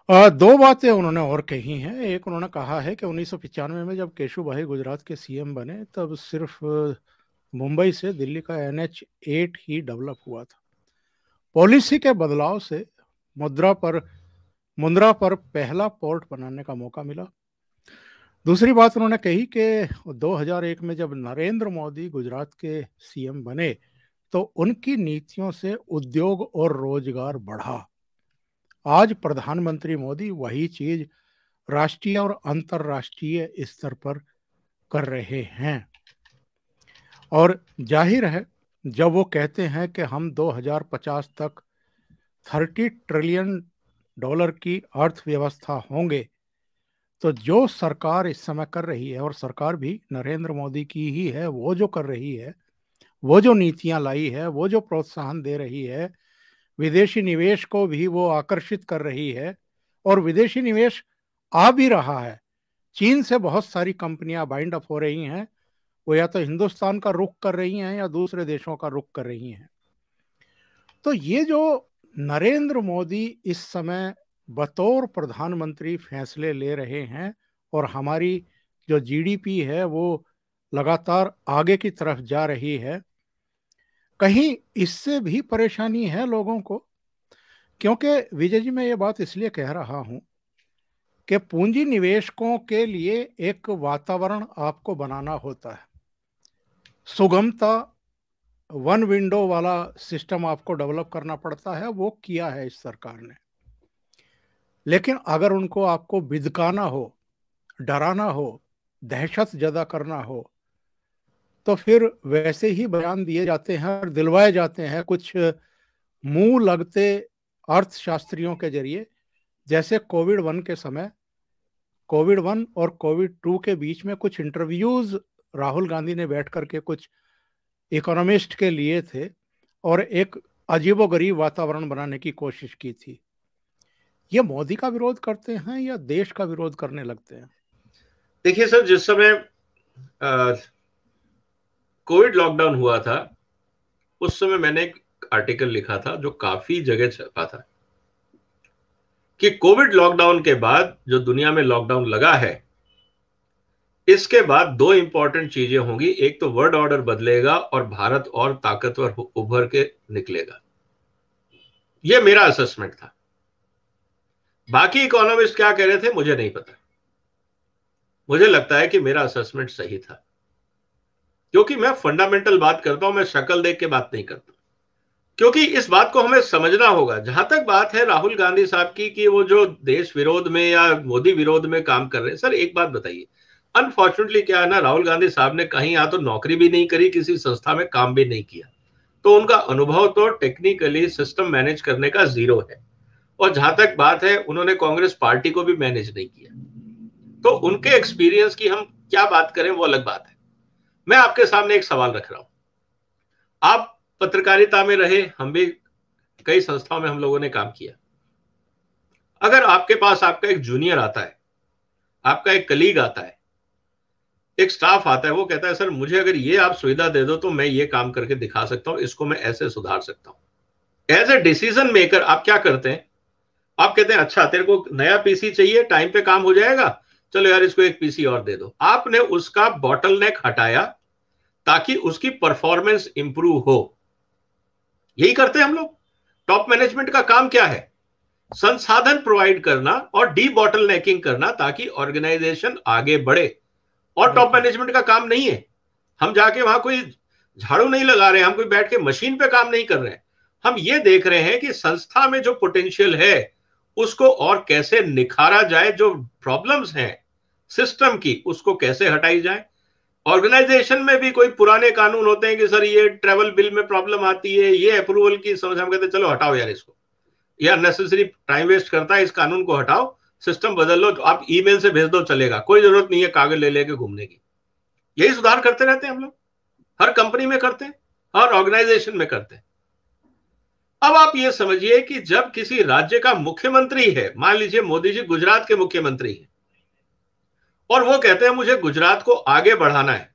दो बातें उन्होंने और कही हैं। एक, उन्होंने कहा है कि 1995 में जब केशुभाई गुजरात के सीएम बने तब सिर्फ मुंबई से दिल्ली का NH8 ही डेवलप हुआ था। पॉलिसी के बदलाव से मुद्रा पर मुंद्रा पर पहला पोर्ट बनाने का मौका मिला। दूसरी बात उन्होंने कही कि 2001 में जब नरेंद्र मोदी गुजरात के सीएम बने तो उनकी नीतियों से उद्योग और रोजगार बढ़ा। आज प्रधानमंत्री मोदी वही चीज राष्ट्रीय और अंतर्राष्ट्रीय स्तर पर कर रहे हैं। और जाहिर है, जब वो कहते हैं कि हम 2050 तक $30 ट्रिलियन की अर्थव्यवस्था होंगे, तो जो सरकार इस समय कर रही है, और सरकार भी नरेंद्र मोदी की ही है, वो जो कर रही है, वो जो नीतियां लाई है, वो जो प्रोत्साहन दे रही है, विदेशी निवेश को भी वो आकर्षित कर रही है, और विदेशी निवेश आ भी रहा है। चीन से बहुत सारी कंपनियां बाइंड अप हो रही हैं, वो या तो हिंदुस्तान का रुख कर रही हैं या दूसरे देशों का रुख कर रही हैं। तो ये जो नरेंद्र मोदी इस समय बतौर प्रधानमंत्री फैसले ले रहे हैं, और हमारी जो जीडीपी है वो लगातार आगे की तरफ जा रही है, कहीं इससे भी परेशानी है लोगों को। क्योंकि विजय जी, मैं ये बात इसलिए कह रहा हूं कि पूंजी निवेशकों के लिए एक वातावरण आपको बनाना होता है। सुगमता, वन विंडो वाला सिस्टम आपको डेवलप करना पड़ता है, वो किया है इस सरकार ने। लेकिन अगर उनको आपको बिदकाना हो, डराना हो, दहशत जदा करना हो, तो फिर वैसे ही बयान दिए जाते हैं और दिलवाए जाते हैं कुछ मुंह लगते अर्थशास्त्रियों के जरिए। जैसे कोविड 1 के समय, कोविड 1 और कोविड 2 के बीच में कुछ इंटरव्यूज राहुल गांधी ने बैठ करके कुछ इकोनॉमिस्ट के लिए थे, और एक अजीबोगरीब वातावरण बनाने की कोशिश की थी। ये मोदी का विरोध करते हैं या देश का विरोध करने लगते हैं? देखिए सर, जिस समय कोविड लॉकडाउन हुआ था, उस समय मैंने एक आर्टिकल लिखा था जो काफी जगह छपा था कि कोविड लॉकडाउन के बाद जो दुनिया में लॉकडाउन लगा है, इसके बाद दो इंपॉर्टेंट चीजें होंगी। एक तो वर्ल्ड ऑर्डर बदलेगा और भारत और ताकतवर उभर के निकलेगा। यह मेरा असेसमेंट था। बाकी इकोनॉमिस्ट क्या कह रहे थे मुझे नहीं पता। मुझे लगता है कि मेरा असेसमेंट सही था, क्योंकि मैं फंडामेंटल बात करता हूं, मैं शक्ल देख के बात नहीं करता। क्योंकि इस बात को हमें समझना होगा। जहां तक बात है राहुल गांधी साहब की कि वो जो देश विरोध में या मोदी विरोध में काम कर रहे हैं, सर एक बात बताइए, अनफॉर्चुनेटली क्या है ना, राहुल गांधी साहब ने कहीं या तो नौकरी भी नहीं करी, किसी संस्था में काम भी नहीं किया, तो उनका अनुभव तो टेक्निकली सिस्टम मैनेज करने का जीरो है। और जहां तक बात है, उन्होंने कांग्रेस पार्टी को भी मैनेज नहीं किया, तो उनके एक्सपीरियंस की हम क्या बात करें वो अलग बात है। मैं आपके सामने एक सवाल रख रहा हूं। आप पत्रकारिता में रहे, हम भी कई संस्थाओं में हम लोगों ने काम किया। अगर आपके पास आपका एक जूनियर आता है, आपका एक कलीग आता है, एक स्टाफ आता है, वो कहता है सर मुझे अगर ये आप सुविधा दे दो तो मैं ये काम करके दिखा सकता हूं, इसको मैं ऐसे सुधार सकता हूं। एज ए डिसीजन मेकर आप क्या करते हैं? आप कहते हैं अच्छा तेरे को नया पीसी चाहिए, टाइम पे काम हो जाएगा, चलो यार इसको एक पीसी और दे दो। आपने उसका बॉटलनेक हटाया ताकि उसकी परफॉर्मेंस इंप्रूव हो। यही करते हैं हम लोग। टॉप मैनेजमेंट का काम क्या है? संसाधन प्रोवाइड करना और डी बॉटलनेकिंग करना ताकि ऑर्गेनाइजेशन आगे बढ़े। और टॉप मैनेजमेंट का काम नहीं है। हम जाके वहां कोई झाड़ू नहीं लगा रहे हैं, हम कोई बैठ के मशीन पे काम नहीं कर रहे हैं। हम ये देख रहे हैं कि संस्था में जो पोटेंशियल है उसको और कैसे निखारा जाए, जो प्रॉब्लम्स हैं सिस्टम की उसको कैसे हटाई जाए। ऑर्गेनाइजेशन में भी कोई पुराने कानून होते हैं कि सर ये ट्रेवल बिल में प्रॉब्लम आती है, ये अप्रूवल की समस्या, हम कहते हैं चलो हटाओ यार इसको, ये अननेसेसरी टाइम वेस्ट करता है, इस कानून को हटाओ, सिस्टम बदल लो, तो आप ईमेल से भेज दो चलेगा, कोई जरूरत नहीं है कागज ले लेके घूमने की। यही सुधार करते रहते हैं हम लोग, हर कंपनी में करते हैं, हर ऑर्गेनाइजेशन में करते हैं। अब आप ये समझिए कि जब किसी राज्य का मुख्यमंत्री है, मान लीजिए मोदी जी गुजरात के मुख्यमंत्री हैं, और वो कहते हैं मुझे गुजरात को आगे बढ़ाना है,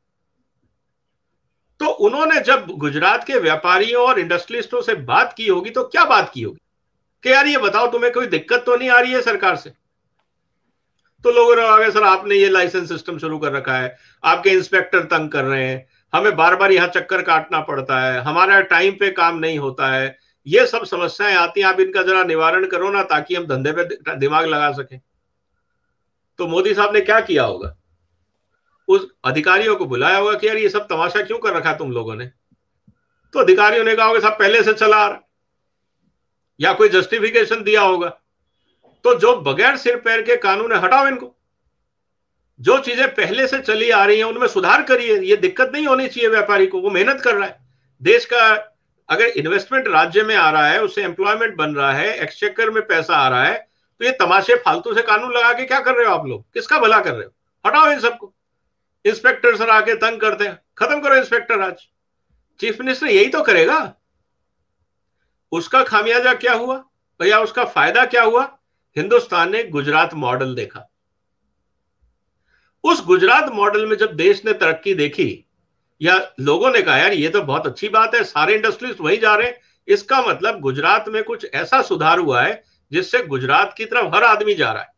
तो उन्होंने जब गुजरात के व्यापारियों और इंडस्ट्रियलिस्टों से बात की होगी तो क्या बात की होगी? कि यार ये बताओ तुम्हें कोई दिक्कत तो नहीं आ रही है सरकार से। तो लोगों ने आगे, सर आपने ये लाइसेंस सिस्टम शुरू कर रखा है, आपके इंस्पेक्टर तंग कर रहे हैं, हमें बार बार यहाँ चक्कर काटना पड़ता है, हमारा टाइम पे काम नहीं होता है, ये सब समस्याएं आती हैं, आप इनका जरा निवारण करो ना, ताकि हम धंधे पे दिमाग लगा सकें। तो मोदी साहब ने क्या किया होगा, उस अधिकारियों को बुलाया होगा कि यार ये सब तमाशा क्यों कर रखा तुम लोगों ने। तो अधिकारियों ने कहा होगा साहब पहले से चला आ रहा, या कोई जस्टिफिकेशन दिया होगा। तो जो बगैर सिर पैर के कानून है, हटाओ इनको। जो चीजें पहले से चली आ रही हैं उनमें सुधार करिए, ये दिक्कत नहीं होनी चाहिए व्यापारी को, वो मेहनत कर रहा है देश का। अगर इन्वेस्टमेंट राज्य में आ रहा है, उससे एम्प्लॉयमेंट बन रहा है, एक्सचेकर में पैसा आ रहा है, तो ये तमाशे फालतू से कानून लगा के क्या कर रहे हो आप लोग, किसका भला कर रहे हो। हटाओ इन सबको। इंस्पेक्टर सर आके तंग करते हैं, खत्म करो इंस्पेक्टर राज। चीफ मिनिस्टर यही तो करेगा। उसका खामियाजा क्या हुआ भैया, उसका फायदा क्या हुआ, हिंदुस्तान ने गुजरात मॉडल देखा। उस गुजरात मॉडल में जब देश ने तरक्की देखी, या लोगों ने कहा यार ये तो बहुत अच्छी बात है, सारे इंडस्ट्रीज वहीं जा रहे हैं, इसका मतलब गुजरात में कुछ ऐसा सुधार हुआ है जिससे गुजरात की तरफ हर आदमी जा रहा है।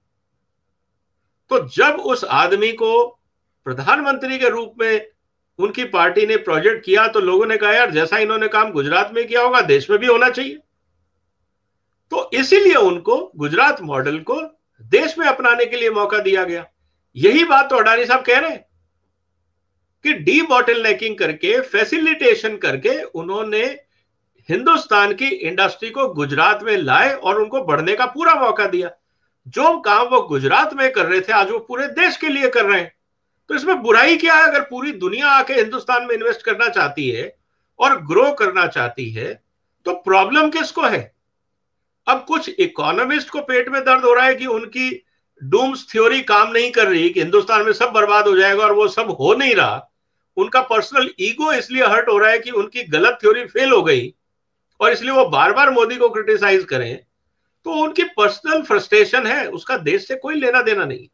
तो जब उस आदमी को प्रधानमंत्री के रूप में उनकी पार्टी ने प्रोजेक्ट किया, तो लोगों ने कहा यार जैसा इन्होंने काम गुजरात में किया होगा देश में भी होना चाहिए। तो इसीलिए उनको गुजरात मॉडल को देश में अपनाने के लिए मौका दिया गया। यही बात तो अडानी साहब कह रहे हैं कि डी बॉटलनेकिंग करके, फैसिलिटेशन करके उन्होंने हिंदुस्तान की इंडस्ट्री को गुजरात में लाए और उनको बढ़ने का पूरा मौका दिया। जो काम वो गुजरात में कर रहे थे आज वो पूरे देश के लिए कर रहे हैं। तो इसमें बुराई क्या है, अगर पूरी दुनिया आके हिंदुस्तान में इन्वेस्ट करना चाहती है और ग्रो करना चाहती है तो प्रॉब्लम किसको है। अब कुछ इकोनॉमिस्ट को पेट में दर्द हो रहा है कि उनकी डूम्स थ्योरी काम नहीं कर रही, कि हिंदुस्तान में सब बर्बाद हो जाएगा, और वो सब हो नहीं रहा। उनका पर्सनल ईगो इसलिए हर्ट हो रहा है कि उनकी गलत थ्योरी फेल हो गई, और इसलिए वो बार बार मोदी को क्रिटिसाइज करें। तो उनकी पर्सनल फ्रस्ट्रेशन है, उसका देश से कोई लेना देना नहीं।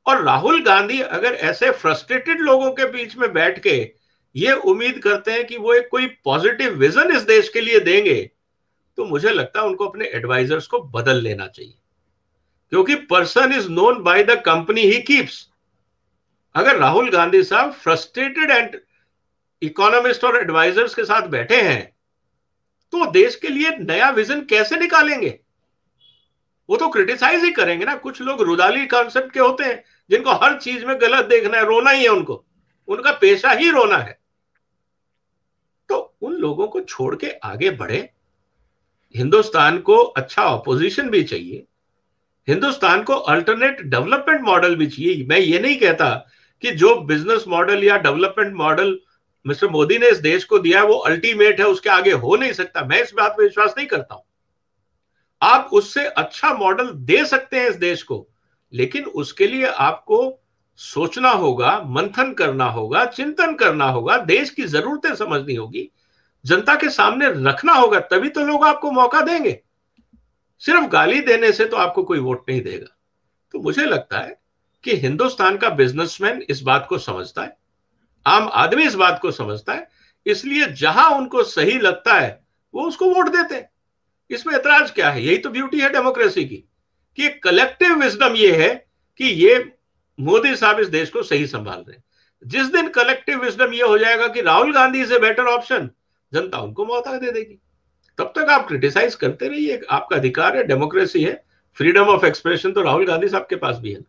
और राहुल गांधी अगर ऐसे फ्रस्ट्रेटेड लोगों के बीच में बैठ के ये उम्मीद करते हैं कि वो एक कोई पॉजिटिव विजन इस देश के लिए देंगे, तो मुझे लगता है उनको अपने एडवाइजर्स को बदल लेना चाहिए, क्योंकि person is known by the company he keeps. अगर राहुल गांधी साहब फ्रस्ट्रेटेड एंड इकोनॉमिस्ट और एडवाइजर्स के साथ बैठे हैं तो देश के लिए नया विजन कैसे निकालेंगे। वो तो क्रिटिसाइज ही करेंगे ना। कुछ लोग रुदाली कॉन्सेप्ट के होते हैं जिनको हर चीज में गलत देखना है, रोना ही है उनको, उनका पेशा ही रोना है। तो उन लोगों को छोड़ के आगे बढ़े। हिंदुस्तान को अच्छा ऑपोजिशन भी चाहिए, हिंदुस्तान को अल्टरनेट डेवलपमेंट मॉडल भी चाहिए। मैं ये नहीं कहता कि जो बिजनेस मॉडल या डेवलपमेंट मॉडल मिस्टर मोदी ने इस देश को दिया है वो अल्टीमेट है, उसके आगे हो नहीं सकता। मैं इस बात पर विश्वास नहीं करता हूं। आप उससे अच्छा मॉडल दे सकते हैं इस देश को, लेकिन उसके लिए आपको सोचना होगा, मंथन करना होगा, चिंतन करना होगा, देश की जरूरतें समझनी होगी, जनता के सामने रखना होगा, तभी तो लोग आपको मौका देंगे। सिर्फ गाली देने से तो आपको कोई वोट नहीं देगा। तो मुझे लगता है कि हिंदुस्तान का बिजनेसमैन इस बात को समझता है, आम आदमी इस बात को समझता है, इसलिए जहां उनको सही लगता है वो उसको वोट देते हैं। इसमें ऐतराज क्या है। यही तो ब्यूटी है डेमोक्रेसी की, कि कलेक्टिव विजडम ये है कि ये मोदी साहब इस देश को सही संभाल रहे हैं। जिस दिन कलेक्टिव विजडम ये हो जाएगा कि Rahul Gandhi is a better option, जनता उनको मौका दे देगी। तब तक आप क्रिटिसाइज करते रहिए, आपका अधिकार है, डेमोक्रेसी है, फ्रीडम ऑफ एक्सप्रेशन तो राहुल गांधी साहब के पास भी है।